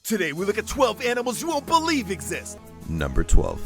Today we look at 12 animals you won't believe exist. Number 12.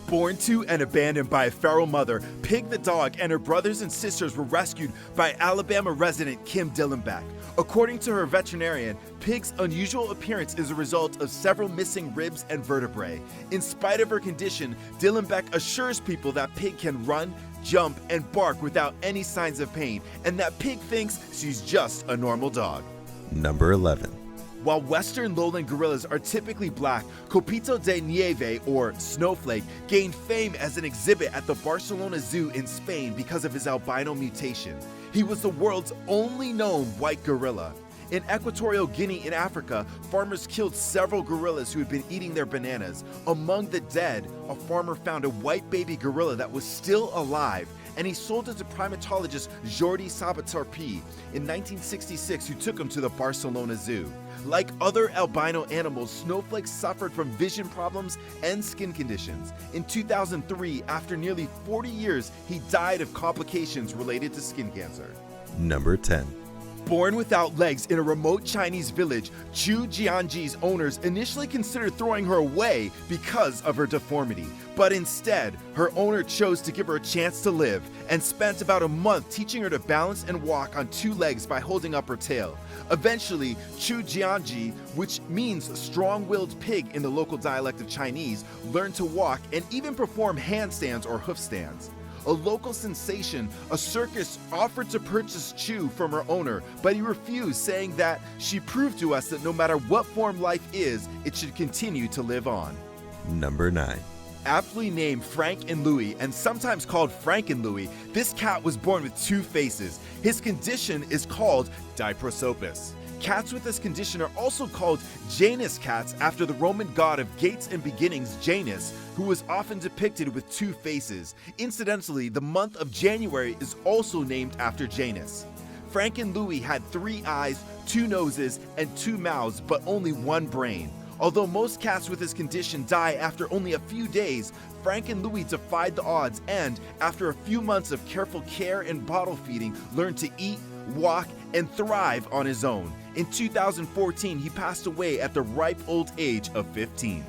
Born to and abandoned by a feral mother, Pig the dog and her brothers and sisters were rescued by Alabama resident Kim Dillenbach. According to her veterinarian, Pig's unusual appearance is a result of several missing ribs and vertebrae. In spite of her condition, Dillenbach assures people that Pig can run, jump, and bark without any signs of pain, and that Pig thinks she's just a normal dog. Number 11. While western lowland gorillas are typically black, Copito de Nieve, or Snowflake, gained fame as an exhibit at the Barcelona Zoo in Spain because of his albino mutation. He was the world's only known white gorilla. In Equatorial Guinea in Africa, farmers killed several gorillas who had been eating their bananas. Among the dead, a farmer found a white baby gorilla that was still alive, and he sold it to primatologist Jordi Sabaterpi in 1966, who took him to the Barcelona Zoo. Like other albino animals, Snowflake suffered from vision problems and skin conditions. In 2003, after nearly 40 years, he died of complications related to skin cancer. Number 10. Born without legs in a remote Chinese village, Chu Jianji's owners initially considered throwing her away because of her deformity. But instead, her owner chose to give her a chance to live and spent about a month teaching her to balance and walk on two legs by holding up her tail. Eventually, Chu Jianji, which means strong-willed pig in the local dialect of Chinese, learned to walk and even perform handstands or hoof stands. A local sensation, a circus offered to purchase Chu from her owner, but he refused, saying that she proved to us that no matter what form life is, it should continue to live on. Number 9. Aptly named Frank and Louie, and sometimes called Frank and Louie, this cat was born with two faces. His condition is called diprosopis. Cats with this condition are also called Janus cats after the Roman god of gates and beginnings, Janus, who was often depicted with two faces. Incidentally, the month of January is also named after Janus. Frank and Louie had 3 eyes, 2 noses, and 2 mouths, but only 1 brain. Although most cats with this condition die after only a few days, Frank and Louie defied the odds and, after a few months of careful care and bottle feeding, learned to eat, walk, and thrive on his own. In 2014, he passed away at the ripe old age of 15.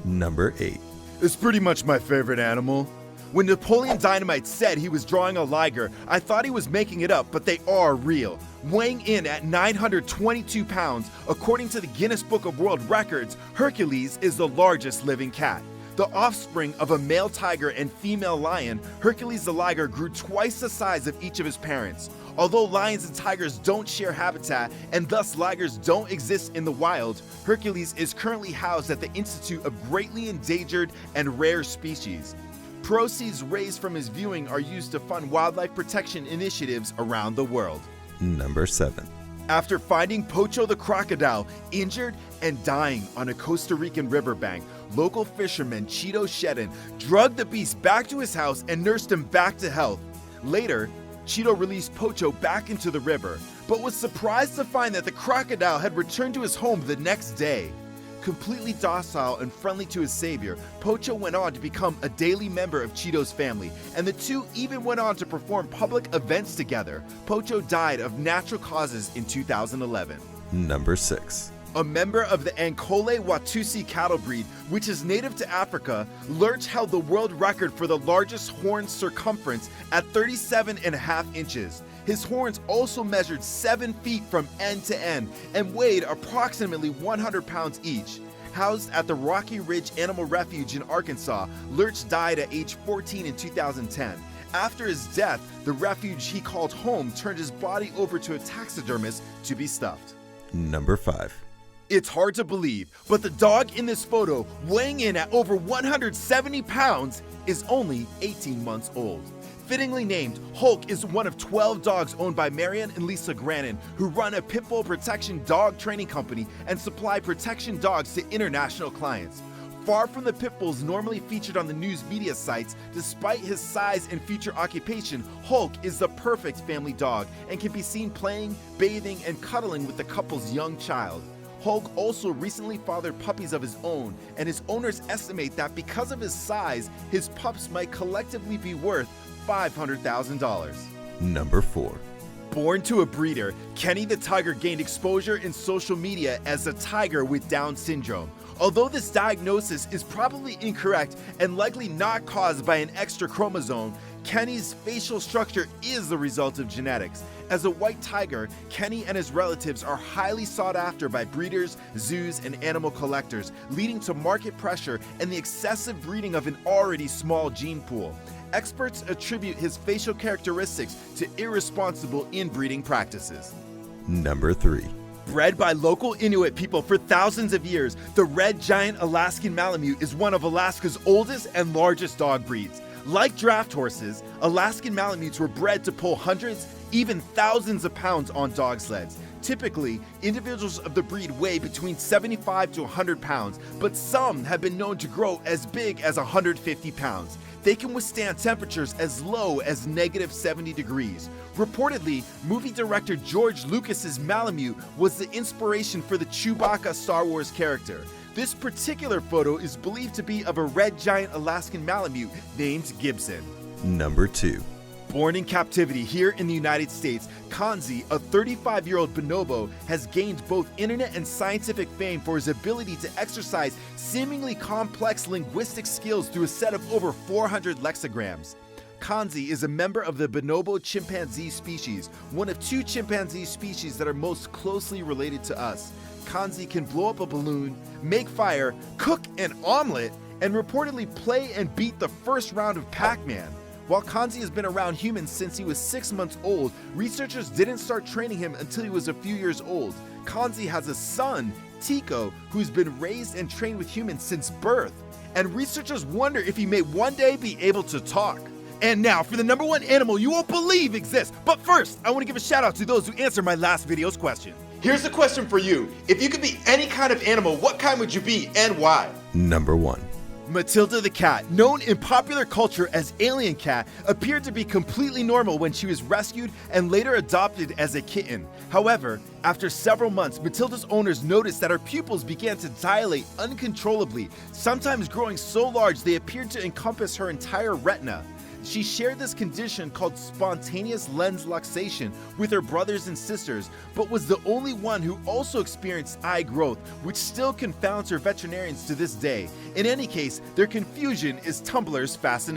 Number 8. It's pretty much my favorite animal. When Napoleon Dynamite said he was drawing a liger, I thought he was making it up, but they are real. Weighing in at 922 pounds, according to the Guinness Book of World Records, Hercules is the largest living cat. The offspring of a male tiger and female lion, Hercules the liger grew twice the size of each of his parents. Although lions and tigers don't share habitat and thus ligers don't exist in the wild, Hercules is currently housed at the Institute of Greatly Endangered and Rare Species. Proceeds raised from his viewing are used to fund wildlife protection initiatives around the world. Number 7. After finding Pocho the crocodile injured and dying on a Costa Rican riverbank, local fisherman Cheeto Shedden drugged the beast back to his house and nursed him back to health. Later, Cheeto released Pocho back into the river, but was surprised to find that the crocodile had returned to his home the next day. Completely docile and friendly to his savior, Pocho went on to become a daily member of Cheeto's family, and the two even went on to perform public events together. Pocho died of natural causes in 2011. Number 6. A member of the Ankole Watusi cattle breed, which is native to Africa, Lurch held the world record for the largest horn circumference at 37.5 inches. His horns also measured 7 feet from end to end and weighed approximately 100 pounds each. Housed at the Rocky Ridge Animal Refuge in Arkansas, Lurch died at age 14 in 2010. After his death, the refuge he called home turned his body over to a taxidermist to be stuffed. Number 5. It's hard to believe, but the dog in this photo, weighing in at over 170 pounds, is only 18 months old. Fittingly named, Hulk is one of 12 dogs owned by Marion and Lisa Grannon, who run a pit bull protection dog training company and supply protection dogs to international clients. Far from the pit bulls normally featured on the news media sites, despite his size and future occupation, Hulk is the perfect family dog and can be seen playing, bathing, and cuddling with the couple's young child. Hulk also recently fathered puppies of his own, and his owners estimate that because of his size, his pups might collectively be worth $500,000. Number 4. Born to a breeder, Kenny the tiger gained exposure in social media as a tiger with Down syndrome. Although this diagnosis is probably incorrect and likely not caused by an extra chromosome, Kenny's facial structure is the result of genetics. As a white tiger, Kenny and his relatives are highly sought after by breeders, zoos, and animal collectors, leading to market pressure and the excessive breeding of an already small gene pool. Experts attribute his facial characteristics to irresponsible inbreeding practices. Number 3. Bred by local Inuit people for thousands of years, the red giant Alaskan Malamute is one of Alaska's oldest and largest dog breeds. Like draft horses, Alaskan Malamutes were bred to pull hundreds, even thousands of pounds on dog sleds. Typically, individuals of the breed weigh between 75 to 100 pounds, but some have been known to grow as big as 150 pounds. They can withstand temperatures as low as -70 degrees. Reportedly, movie director George Lucas's Malamute was the inspiration for the Chewbacca Star Wars character. This particular photo is believed to be of a red giant Alaskan Malamute named Gibson. Number 2. Born in captivity here in the United States, Kanzi, a 35-year-old bonobo, has gained both internet and scientific fame for his ability to exercise seemingly complex linguistic skills through a set of over 400 lexicograms. Kanzi is a member of the bonobo chimpanzee species, one of 2 chimpanzee species that are most closely related to us. Kanzi can blow up a balloon, make fire, cook an omelet, and reportedly play and beat the first round of Pac-Man. While Kanzi has been around humans since he was 6 months old, researchers didn't start training him until he was a few years old. Kanzi has a son, Tico, who's been raised and trained with humans since birth. And researchers wonder if he may one day be able to talk. And now for the number 1 animal you won't believe exists. But first, I want to give a shout out to those who answered my last video's question. Here's a question for you. If you could be any kind of animal, what kind would you be and why? Number 1. Matilda the cat, known in popular culture as Alien Cat, appeared to be completely normal when she was rescued and later adopted as a kitten. However, after several months, Matilda's owners noticed that her pupils began to dilate uncontrollably, sometimes growing so large they appeared to encompass her entire retina. She shared this condition called spontaneous lens luxation with her brothers and sisters, but was the only one who also experienced eye growth, which still confounds her veterinarians to this day. In any case, their confusion is Tumblr's fascination.